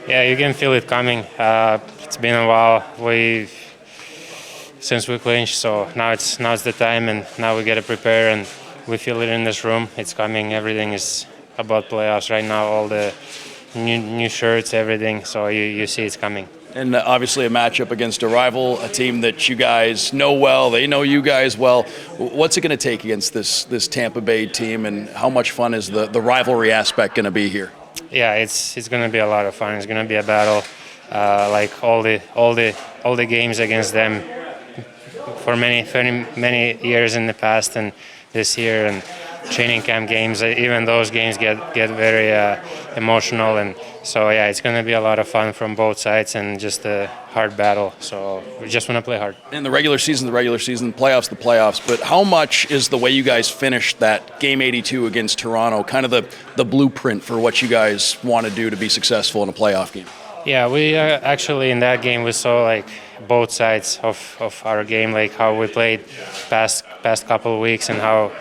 Yeah, you can feel it coming. It's been a while since we clinched, so now's the time, and now we got to prepare, and we feel it in this room. It's coming. Everything is about playoffs right now. All the new shirts, everything. So you see it's coming. And obviously a matchup against a rival, a team that you guys know well. They know you guys well. What's it going to take against this Tampa Bay team, and how much fun is the rivalry aspect going to be here? Yeah, it's going to be a lot of fun. It's going to be a battle, like all the games against them for many years in the past and this year, and training camp games. Even those games get very emotional, and so yeah, it's going to be a lot of fun from both sides and just a hard battle. So we just want to play hard. In the regular season, the playoffs, the playoffs. But how much is the way you guys finished that game 82 against Toronto kind of the blueprint for what you guys want to do to be successful in a playoff game? Yeah, we actually in that game we saw like both sides of our game, like how we played past couple of weeks and how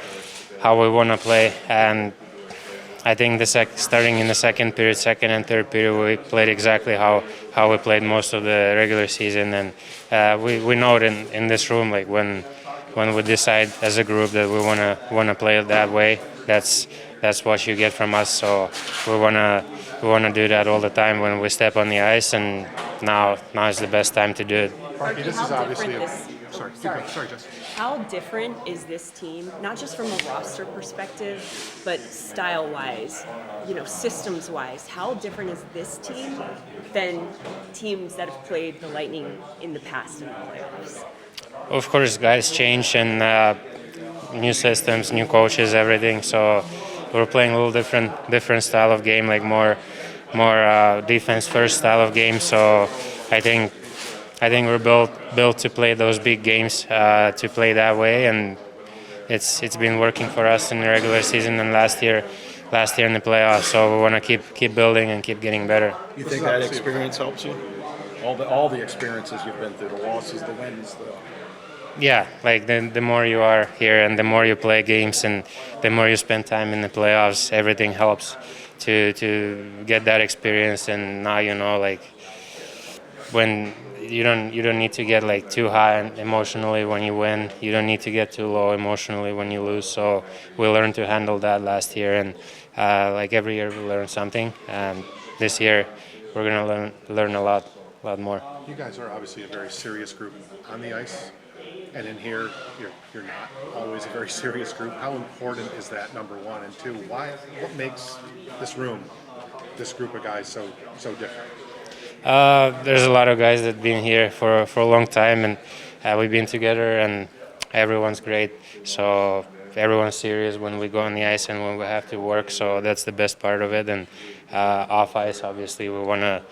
we want to play. And I think starting in the second and third period, we played exactly how we played most of the regular season. And we know it in this room, like when we decide as a group that we wanna play it that way, that's what you get from us. So we wanna do that all the time when we step on the ice, and now is the best time to do it. Barkov, this is obviously sorry, Justin. How different is this team, not just from a roster perspective, but style-wise, systems-wise? How different is this team than teams that have played the Lightning in the past in the playoffs? Of course, guys change, and new systems, new coaches, everything. So we're playing a little different style of game, like more defense first style of game. So I think we're built to play those big games, to play that way, and it's been working for us in the regular season and last year in the playoffs. So we want to keep building and keep getting better. You think that experience helps you? All the experiences you've been through, the losses, the wins, Yeah, like the more you are here and the more you play games and the more you spend time in the playoffs, everything helps to get that experience. And now like when you don't need to get like too high emotionally when you win. You don't need to get too low emotionally when you lose. So we learned to handle that last year, and like every year we learn something. And this year we're gonna learn a lot more. You guys are obviously a very serious group on the ice, and in here you're not always a very serious group. How important is that, number one, and two? What makes this group of guys so different? There's a lot of guys that have been here for a long time, and we've been together, and everyone's great. So everyone's serious when we go on the ice and when we have to work. So that's the best part of it. And off ice, obviously, we wanna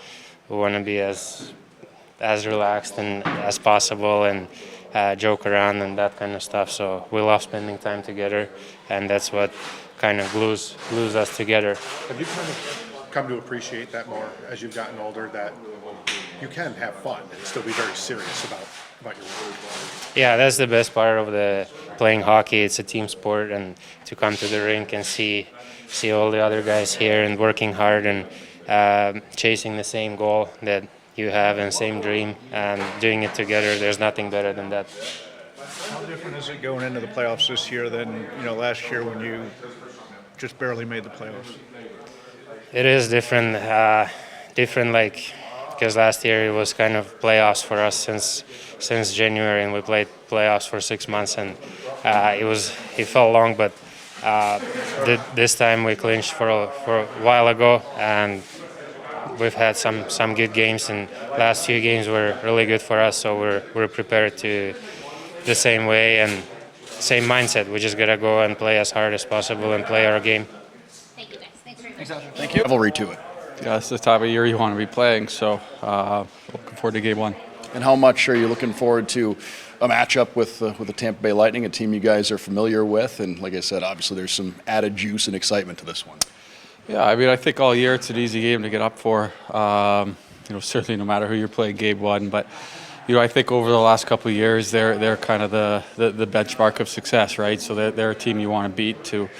be as relaxed and as possible, and joke around and that kind of stuff. So we love spending time together, and that's what kind of glues us together. Have you kind of come to appreciate that more as you've gotten older, that you can have fun and still be very serious about your work? Yeah, that's the best part of the playing hockey. It's a team sport, and to come to the rink and see all the other guys here and working hard and chasing the same goal that you have and same dream and doing it together, there's nothing better than that. How different is it going into the playoffs this year than last year when you just barely made the playoffs? It is different, like because last year it was kind of playoffs for us since January, and we played playoffs for 6 months, and it felt long, but this time we clinched for a while ago, and we've had some good games, and last few games were really good for us. So we're prepared to the same way and same mindset. We just gotta go and play as hard as possible and play our game. Thank you guys. Thanks very much. Thank you. Rivalry to it. Yeah, it's the time of year you want to be playing, so looking forward to game one. And how much are you looking forward to a matchup with the Tampa Bay Lightning, a team you guys are familiar with? And like I said, obviously there's some added juice and excitement to this one. Yeah, I mean, I think all year it's an easy game to get up for. Certainly no matter who you're playing game one, but I think over the last couple of years they're kind of the benchmark of success, right? So they're a team you want to beat to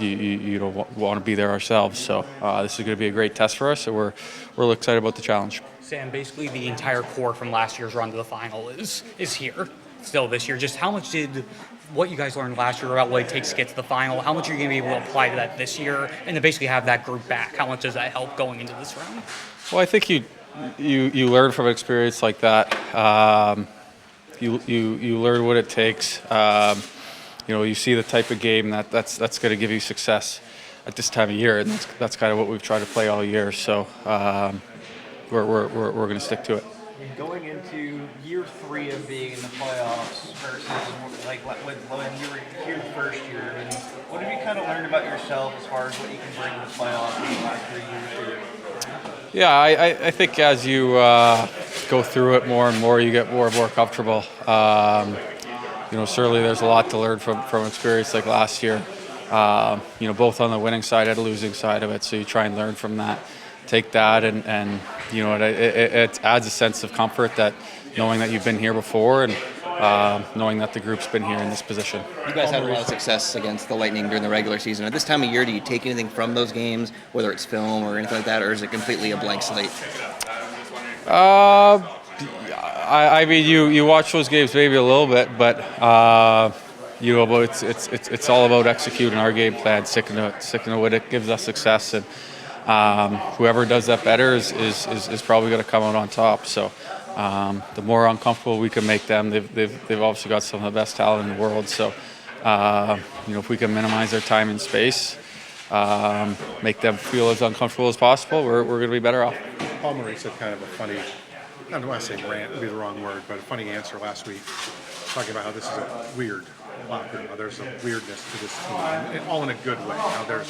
you don't want to be there ourselves. So this is going to be a great test for us, so we're really excited about the challenge. Sam, basically the entire core from last year's run to the final is here still this year. Just how much did what you guys learned last year about what it takes to get to the final, how much are you going to be able to apply to that this year and to basically have that group back? How much does that help going into this round? Well, I think you learn from an experience like that. You learn what it takes. You see the type of game that's going to give you success at this time of year, and that's kind of what we've tried to play all year. So we're going to stick to it. Going into year 3 of being in the playoffs versus like when you were here the first year, I mean, what have you kind of learned about yourself as far as what you can bring to the playoffs in the last 3 years? Yeah, I think as you go through it more and more, you get more and more comfortable. Certainly there's a lot to learn from an experience like last year. Both on the winning side and the losing side of it. So you try and learn from that, take that, and it adds a sense of comfort that knowing that you've been here before and knowing that the group's been here in this position. You guys had a lot of success against the Lightning during the regular season. At this time of year, do you take anything from those games, whether it's film or anything like that, or is it completely a blank slate? I mean, you watch those games maybe a little bit, but it's all about executing our game plan, sticking to what it gives us success, and whoever does that better is probably going to come out on top. So the more uncomfortable we can make them, they've obviously got some of the best talent in the world. So if we can minimize their time and space, make them feel as uncomfortable as possible, we're going to be better off. Paul Maurice had kind of a funny, I don't want to say rant would be the wrong word, but a funny answer last week, talking about how this is a weird locker room. There's a weirdness to this team, and all in a good way. There's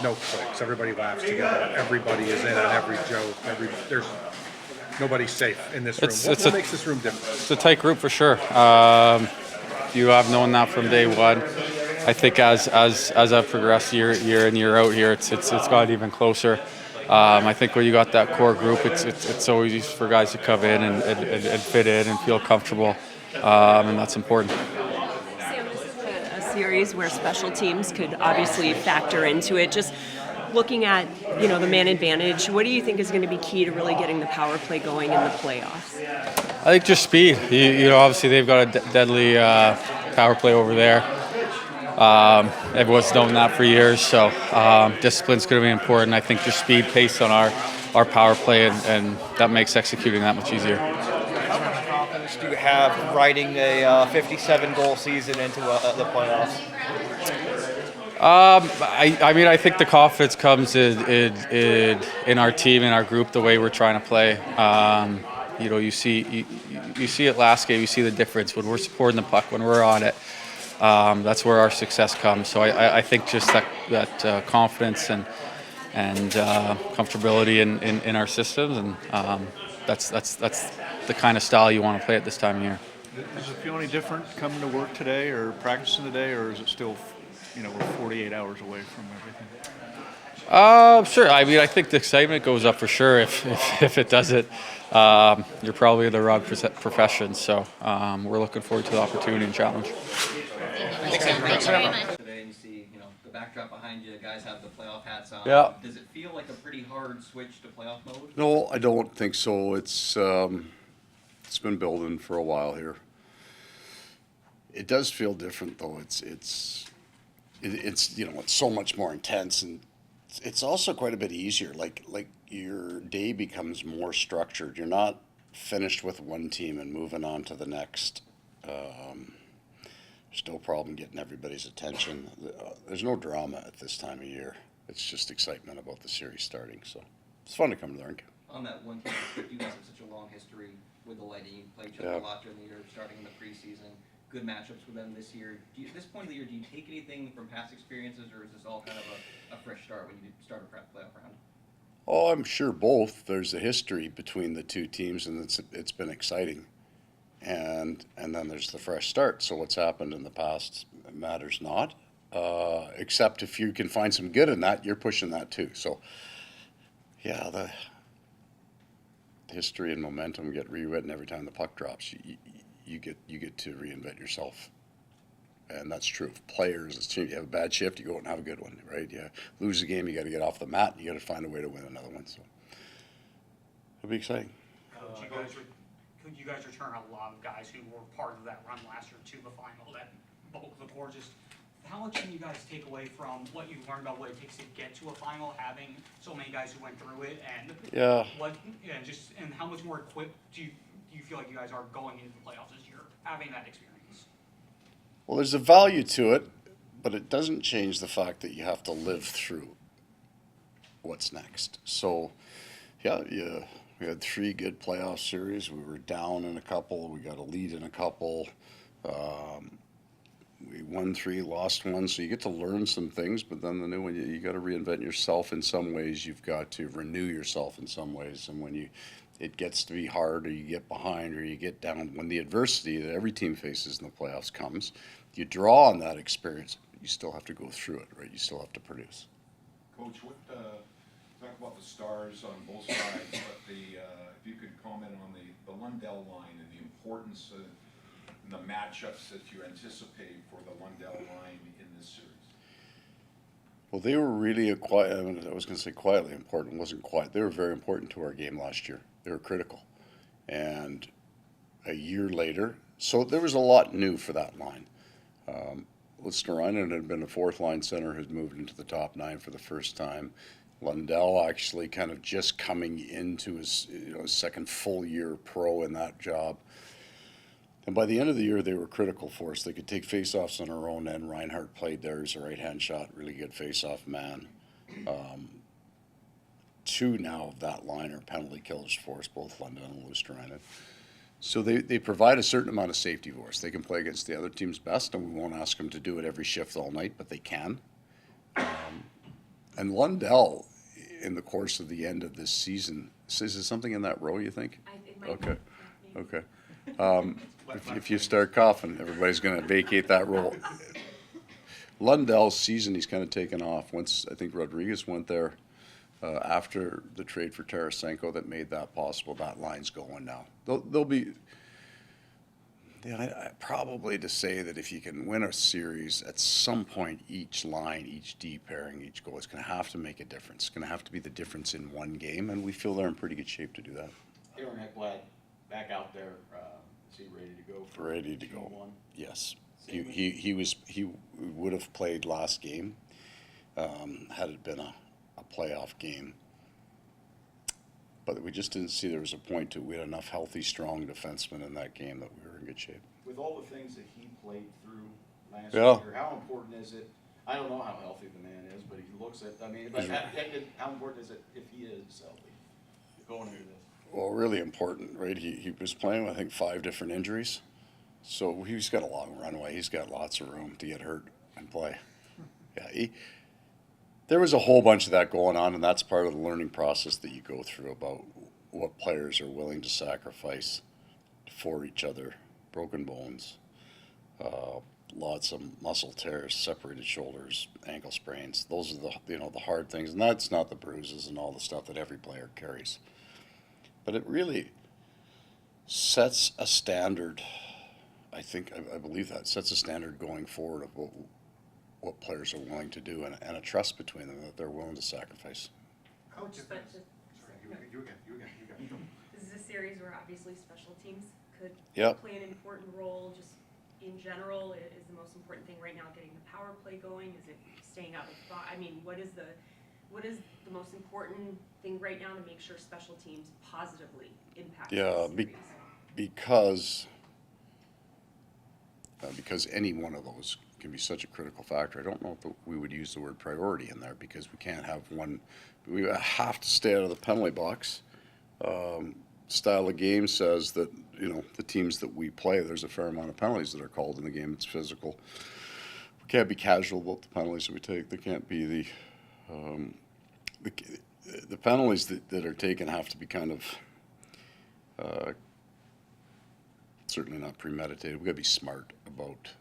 no cliques. Everybody laughs together. Everybody is in on every joke. There's nobody's safe in this room. What makes this room different? It's a tight group for sure. You have known that from day one. I think as I've progressed year in year out here, it's gotten even closer. I think when you got that core group, it's so easy for guys to come in and fit in and feel comfortable, and that's important. Sam, this is a series where special teams could obviously factor into it. Just looking at the man advantage, what do you think is going to be key to really getting the power play going in the playoffs? I think just speed. Obviously they've got a deadly power play over there. Everyone's known that for years, so discipline's going to be important. I think just speed, pace on our power play, and that makes executing that much easier. How much confidence do you have riding a 57-goal season into the playoffs? I think the confidence comes in our team, in our group, the way we're trying to play. You see it last game. You see the difference when we're supporting the puck, when we're on it. That's where our success comes. So I think just that confidence and comfortability in our systems, and that's the kind of style you want to play at this time of year. Does it feel any different coming to work today or practicing today, or is it still, we're 48 hours away from everything? Sure. I mean, I think the excitement goes up for sure. If it doesn't, you're probably in the wrong profession. So we're looking forward to the opportunity and challenge. Thanks very much. Today, and you see, the backdrop behind you, guys have the playoff hats on. Yeah. Does it feel like a pretty hard switch to playoff mode? No, I don't think so. It's been building for a while here. It does feel different though. It's so much more intense, and it's also quite a bit easier. Like your day becomes more structured. You're not finished with one team and moving on to the next. There's no problem getting everybody's attention. There's no drama at this time of year. It's just excitement about the series starting. So it's fun to come to the rink. On that one team, you guys have such a long history with the Lightning. You played each other a lot during the year, starting in the preseason. Good matchups with them this year. At this point of the year, do you take anything from past experiences, or is this all kind of a fresh start when you start a playoff round? Oh, I'm sure both. There's a history between the two teams, and it's been exciting. And then there's the fresh start. So what's happened in the past matters not, except if you can find some good in that, you're pushing that too. So, yeah, the history and momentum get rewritten every time the puck drops. You get to reinvent yourself And that's true of players. It's true. You have a bad shift, you go out and have a good one, right? You lose a game, you got to get off the mat, and you got to find a way to win another one. So it'll be exciting. Could you guys return a lot of guys who were part of that run last year to the final? That bulk of the core. Just how much can you guys take away from what you've learned about what it takes to get to a final, having so many guys who went through it, and and how much more equipped do you feel like you guys are going into the playoffs this year, having that experience? Well, there's a value to it, but it doesn't change the fact that you have to live through what's next. So, we had 3 good playoff series. We were down in a couple. We got a lead in a couple. We won 3, lost 1. So you get to learn some things, but then the new one, you got to reinvent yourself in some ways. You've got to renew yourself in some ways. And when it gets to be hard, or you get behind, or you get down, when the adversity that every team faces in the playoffs comes, you draw on that experience. You still have to go through it, right? You still have to produce. Coach, talk about the stars on both sides, but if you could comment on the Lundell line and the importance of the matchups that you anticipate for the Lundell line in this series. Well, they were really I was going to say quietly important. It wasn't quiet. They were very important to our game last year. They were critical. And a year later, so there was a lot new for that line. Reinhart had been a 4th-line center who's moved into the top 9 for the first time. Lundell actually kind of just coming into his second full year pro in that job. And by the end of the year, they were critical for us. They could take faceoffs on our own end. Reinhart played there as a right-hand shot, really good faceoff man. 2 now of that line are penalty killers for us, both Lundell and Reinhart. So they provide a certain amount of safety for us. They can play against the other team's best, and we won't ask them to do it every shift all night, but they can. And Lundell, in the course of the end of this season, is there something in that row, you think? Okay. If you start coughing, everybody's going to vacate that role. Lundell's season, he's kind of taken off. Once I think Rodriguez went there after the trade for Tarasenko that made that possible, that line's going now. They'll be probably to say that if you can win a series, at some point each line, each D pairing, each goal is going to have to make a difference. It's going to have to be the difference in one game, and we feel they're in pretty good shape to do that. Aaron Ekblad back out there. Is he ready to go? Ready to go. Yes. He would have played last game had it been a playoff game. But we just didn't see there was a point to it. We had enough healthy, strong defensemen in that game that we were in good shape. With all the things that he played through last year, how important is it? I don't know how healthy the man is, but he looks at, how important is it if he is healthy going into this? Well, really important, right? He was playing with, I think, 5 different injuries. So he's got a long runway. He's got lots of room to get hurt and play. Yeah, there was a whole bunch of that going on, and that's part of the learning process that you go through about what players are willing to sacrifice for each other. Broken bones, lots of muscle tears, separated shoulders, ankle sprains. Those are the hard things, and that's not the bruises and all the stuff that every player carries. But it really sets a standard. I believe that sets a standard going forward of what players are willing to do, and a trust between them that they're willing to sacrifice. Coach, you again. This is a series where obviously special teams could play an important role. Just in general, is the most important thing right now getting the power play going? Is it staying out of the box? I mean, what is the most important thing right now to make sure special teams positively impact the series? Because any one of those can be such a critical factor. I don't know if we would use the word priority in there, because we can't have one. We have to stay out of the penalty box. Style of game says that the teams that we play, there's a fair amount of penalties that are called in the game. It's physical. We can't be casual about the penalties that we take. They can't be the penalties that are taken have to be kind of certainly not premeditated. We've got to be smart about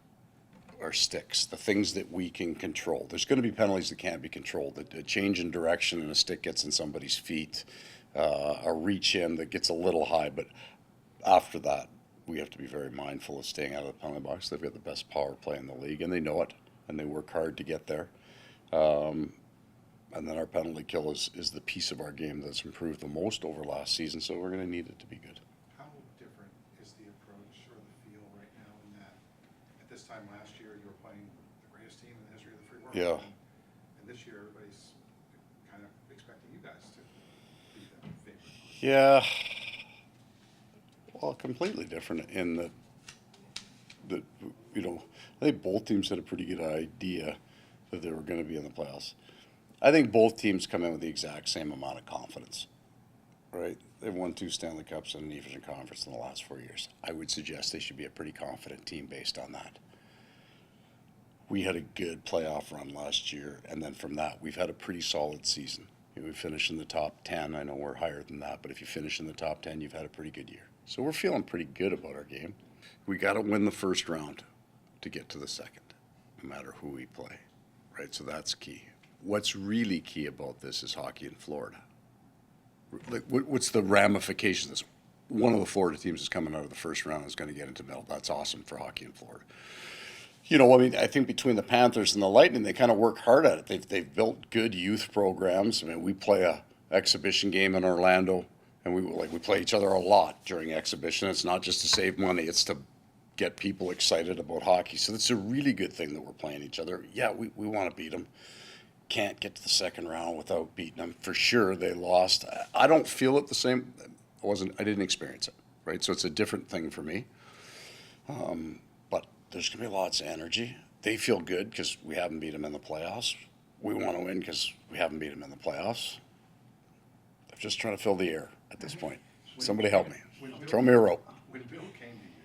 our sticks, the things that we can control. There's going to be penalties that can't be controlled. A change in direction and a stick gets in somebody's feet, a reach in that gets a little high, but after that, we have to be very mindful of staying out of the penalty box. They've got the best power play in the league, and they know it, and they work hard to get there. And then our penalty kill is the piece of our game that's improved the most over last season, so we're going to need it to be good. How different is the approach or the feel right now in that at this time last year you were playing the greatest team in the history of the free world? Yeah. And this year everybody's kind of expecting you guys to be the favorite. Yeah. Well, completely different in that, I think both teams had a pretty good idea that they were going to be in the playoffs. I think both teams come in with the exact same amount of confidence, right? They've won 2 Stanley Cups and an Eastern Conference in the last 4 years. I would suggest they should be a pretty confident team based on that. We had a good playoff run last year, and then from that, we've had a pretty solid season. We finished in the top 10. I know we're higher than that, but if you finish in the top 10, you've had a pretty good year. So we're feeling pretty good about our game. We got to win the first round to get to the second, no matter who we play, right? So that's key. What's really key about this is hockey in Florida. Like, what's the ramifications? One of the Florida teams is coming out of the first round and is going to get into middle. That's awesome for hockey in Florida. I think between the Panthers and the Lightning, they kind of work hard at it. They've built good youth programs. I mean, we play a exhibition game in Orlando, and we play each other a lot during exhibition. It's not just to save money; it's to get people excited about hockey. So it's a really good thing that we're playing each other. Yeah, we want to beat them. Can't get to the second round without beating them. For sure, they lost. I don't feel it the same. I didn't experience it, right? So it's a different thing for me. But there's going to be lots of energy. They feel good because we haven't beat them in the playoffs. We want to win because we haven't beat them in the playoffs. They're just trying to fill the air at this point. Somebody help me. Throw me a rope. When Bill came to you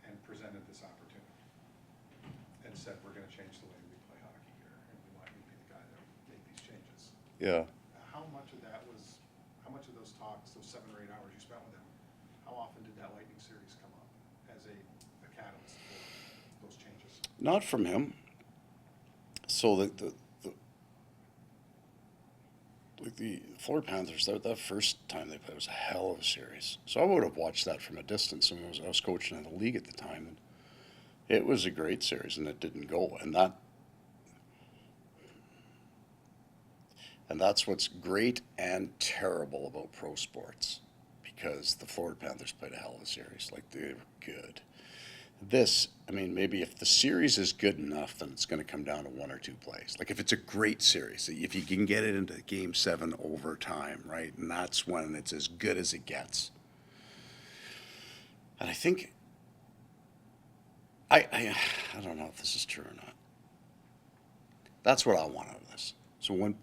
and presented this opportunity and said, we're going to change the way we play hockey here, and we want you to be the guy that will make these changes. Yeah. How much of those talks, those 7 or 8 hours you spent with him, how often did that Lightning series come up as a catalyst for those changes? Not from him. So the Florida Panthers, that first time they played was a hell of a series. So I would have watched that from a distance. I was coaching in the league at the time, and it was a great series, and it didn't go. And that's what's great and terrible about pro sports, because the Florida Panthers played a hell of a series. Like, they were good. Maybe if the series is good enough, then it's going to come down to 1 or 2 plays. Like, if it's a great series, if you can get it into Game 7 overtime, right? And that's when it's as good as it gets. And I think, I don't know if this is true or not. That's what I want out of this. So when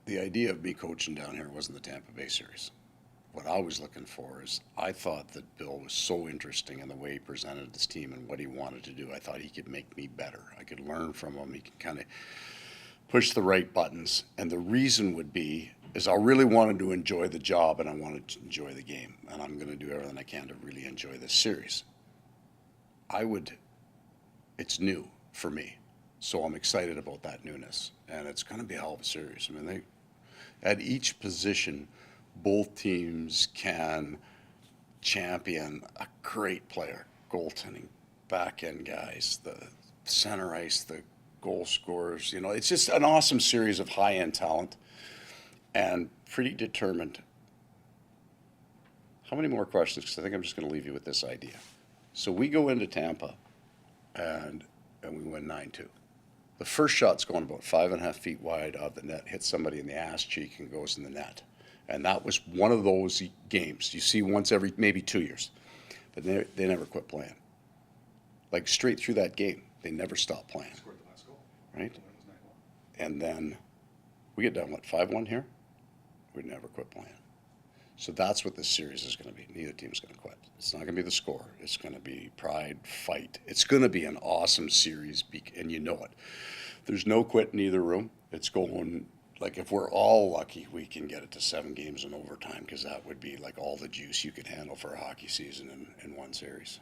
the idea of me coaching down here wasn't the Tampa Bay series. What I was looking for is, I thought that Bill was so interesting in the way he presented his team and what he wanted to do. I thought he could make me better. I could learn from him. He could kind of push the right buttons. And the reason would be, is I really wanted to enjoy the job and I wanted to enjoy the game. And I'm going to do everything I can to really enjoy this series. It's new for me. So I'm excited about that newness. And it's going to be a hell of a series. At each position, both teams can champion a great player, goaltending, back-end guys, the center ice, the goal scorers. It's just an awesome series of high-end talent and pretty determined. How many more questions? Because I think I'm just going to leave you with this idea. So we go into Tampa and we win 9-2. The first shot's going about 5.5 feet wide of the net, hits somebody in the ass cheek and goes in the net. And that was one of those games you see once every maybe 2 years. But they never quit playing. Like, straight through that game, they never stopped playing. Scored the last goal. Right? It was 9-1. And then we get down, 5-1 here? We never quit playing. So that's what this series is going to be. Neither team's going to quit. It's not going to be the score. It's going to be pride, fight. It's going to be an awesome series, and you know it. There's no quit in either room. It's going, like, if we're all lucky, we can get it to 7 games in overtime, because that would be like all the juice you could handle for a hockey season in one series.